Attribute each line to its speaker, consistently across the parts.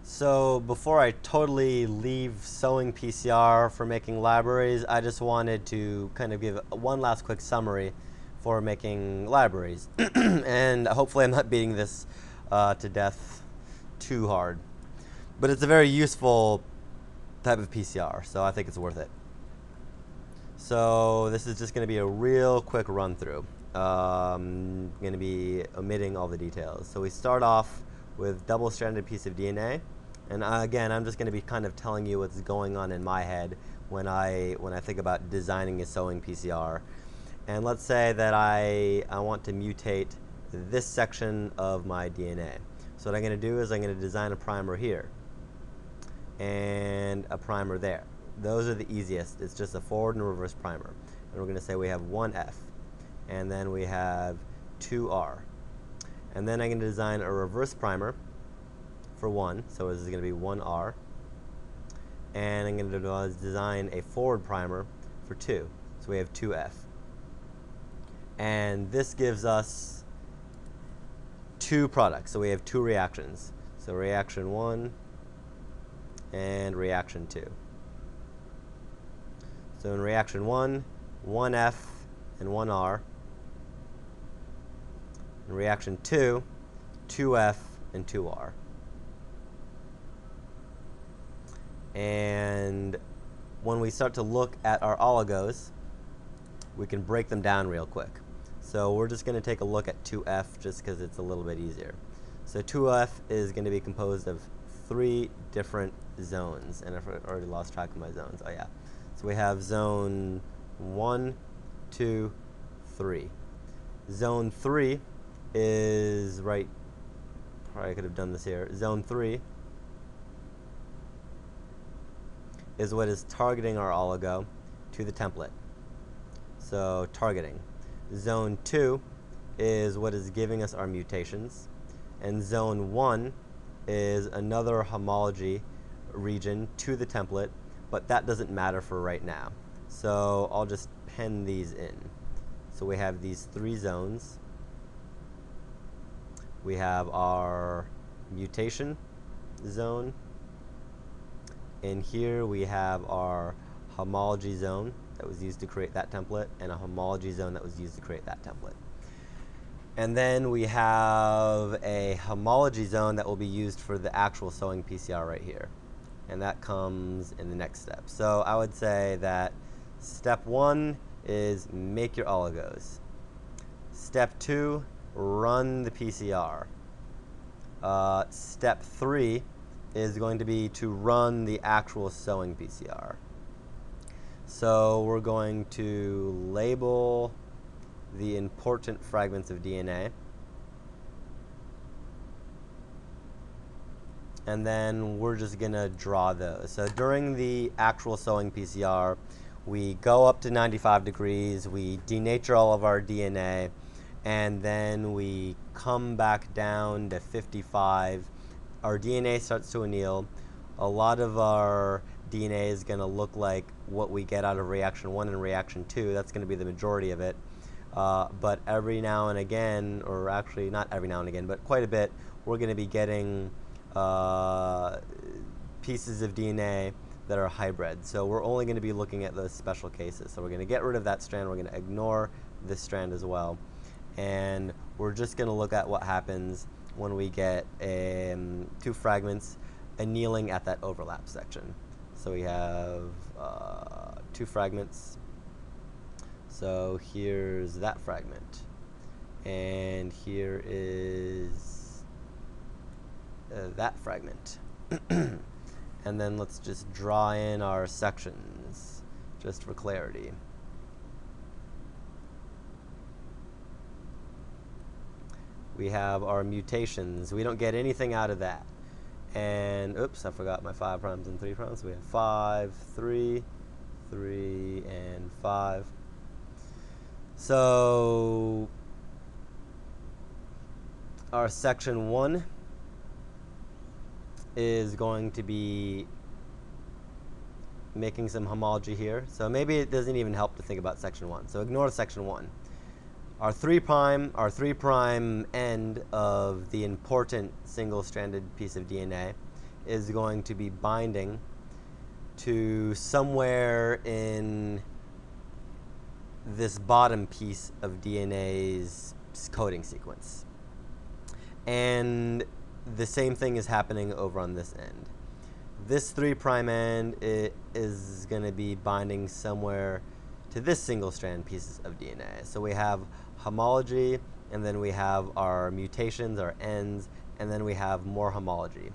Speaker 1: So before I totally leave sewing PCR for making libraries, I just wanted to kind of give one last quick summary for making libraries. And hopefully I'm not beating this to death too hard. But it's a very useful type of PCR, so I think it's worth it. So this is just going to be a real quick run through. Going to be omitting all the details. So we start off with double-stranded piece of DNA. And again, I'm just going to be kind of telling you what's going on in my head when I think about designing a sewing PCR. And let's say that I want to mutate this section of my DNA. So what I'm going to do is I'm going to design a primer here and a primer there. Those are the easiest. It's just a forward and reverse primer. And we're going to say we have 1F, and then we have 2R. And then I'm going to design a reverse primer for 1, so this is going to be 1R. And I'm going to design a forward primer for 2, so we have 2F. And this gives us 2 products, so we have 2 reactions. So reaction 1 and reaction 2. So in reaction 1, 1F and 1R. In reaction 2, 2F and 2R. And when we start to look at our oligos, we can break them down real quick. So we're just going to take a look at 2F just because it's a little bit easier. So 2F is going to be composed of 3 different zones. And I've already lost track of my zones. Oh yeah. So we have zone 1, 2, 3. Zone 3 is right, probably could have done this here. Zone 3 is what is targeting our oligo to the template. So targeting. Zone 2 is what is giving us our mutations. And zone 1 is another homology region to the template, but that doesn't matter for right now. So I'll just pen these in. So we have these 3 zones. We have our mutation zone. And here we have our homology zone that was used to create that template, and a homology zone that was used to create that template. And then we have a homology zone that will be used for the actual sewing PCR right here. And that comes in the next step. So I would say that step 1 is make your oligos. Step 2, run the PCR. Step 3 is going to be to run the actual sewing PCR. So we're going to label the important fragments of DNA. And then we're just going to draw those. So during the actual sewing PCR, we go up to 95 degrees, we denature all of our DNA, and then we come back down to 55. Our DNA starts to anneal. A lot of our DNA is going to look like what we get out of reaction 1 and reaction 2. That's going to be the majority of it. But every now and again, or actually not every now and again, but quite a bit, we're going to be getting pieces of DNA that are hybrid. So we're only going to be looking at those special cases. So we're going to get rid of that strand. We're going to ignore this strand as well. And we're just going to look at what happens when we get 2 fragments annealing at that overlap section. So we have 2 fragments. So here's that fragment. And here is that fragment. And then let's just draw in our sections, just for clarity. We have our mutations. We don't get anything out of that. And oops, I forgot my 5 primes and 3 primes. So we have 5, 3, 3, and 5. So our section 1 is going to be making some homology here. So maybe it doesn't even help to think about section 1. So ignore section 1. Our 3' end of the important single-stranded piece of DNA is going to be binding to somewhere in this bottom piece of DNA's coding sequence. And the same thing is happening over on this end. This 3' end is going to be binding somewhere to this single strand pieces of DNA. So we have homology, and then we have our mutations, our ends, and then we have more homology.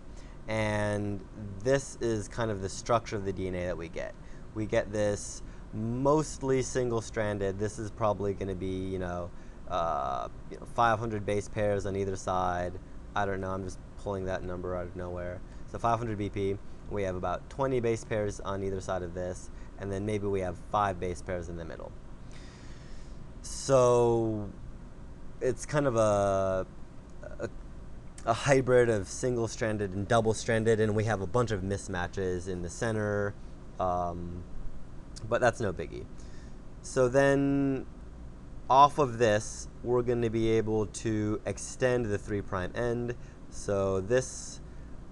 Speaker 1: And this is kind of the structure of the DNA that we get. We get this mostly single-stranded. This is probably going to be, 500 base pairs on either side. I don't know, I'm just pulling that number out of nowhere. So 500 BP, we have about 20 base pairs on either side of this, and then maybe we have 5 base pairs in the middle. So it's kind of a hybrid of single-stranded and double-stranded, and we have a bunch of mismatches in the center, but that's no biggie. So then off of this, we're going to be able to extend the 3' end. So this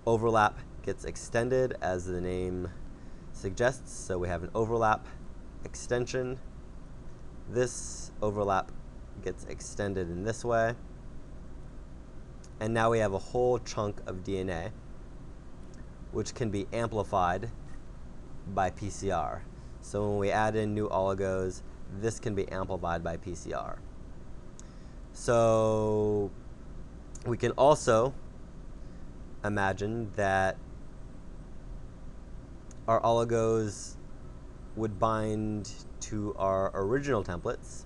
Speaker 1: overlap gets extended as the name suggests. So we have an overlap extension. This overlap gets extended in this way. And now we have a whole chunk of DNA, which can be amplified by PCR. So when we add in new oligos, this can be amplified by PCR. So we can also imagine that our oligos would bind to our original templates,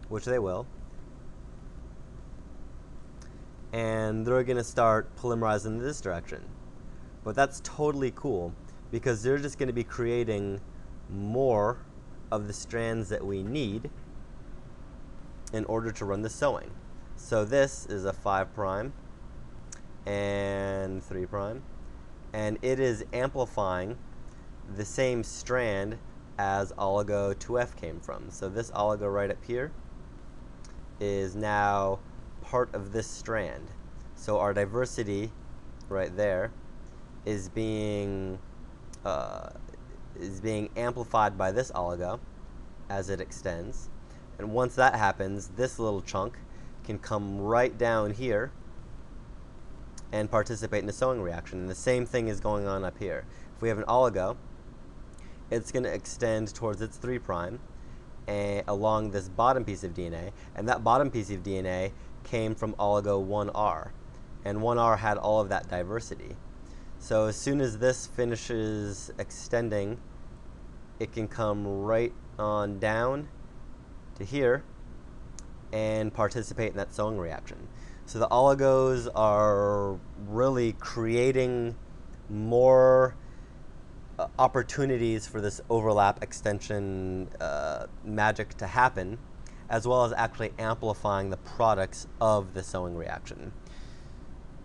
Speaker 1: which they will, and they're going to start polymerizing in this direction. But that's totally cool, because they're just going to be creating more of the strands that we need in order to run the sewing. So this is a 5' and 3', and it is amplifying the same strand as oligo 2F came from. So this oligo right up here is now part of this strand. So our diversity right there is being amplified by this oligo as it extends. And once that happens, this little chunk can come right down here and participate in the sewing reaction. And the same thing is going on up here. If we have an oligo, it's going to extend towards its 3' along this bottom piece of DNA, and that bottom piece of DNA came from oligo 1R, and 1R had all of that diversity. So as soon as this finishes extending, it can come right on down to here and participate in that sewing reaction. So the oligos are really creating more opportunities for this overlap extension magic to happen, as well as actually amplifying the products of the sewing reaction.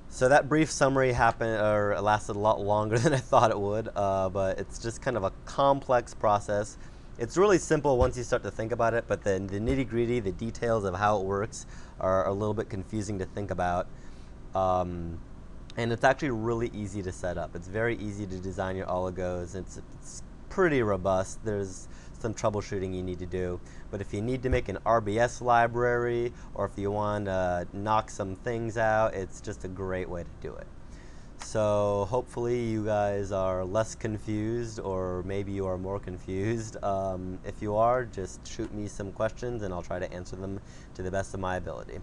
Speaker 1: So that brief summary lasted a lot longer than I thought it would, but it's just kind of a complex process. It's really simple once you start to think about it, but then the nitty-gritty, the details of how it works are a little bit confusing to think about. And it's actually really easy to set up. It's very easy to design your oligos. It's pretty robust. There's some troubleshooting you need to do. But if you need to make an RBS library, or if you want to knock some things out, it's just a great way to do it. So hopefully you guys are less confused, or maybe you are more confused. If you are, just shoot me some questions and I'll try to answer them to the best of my ability.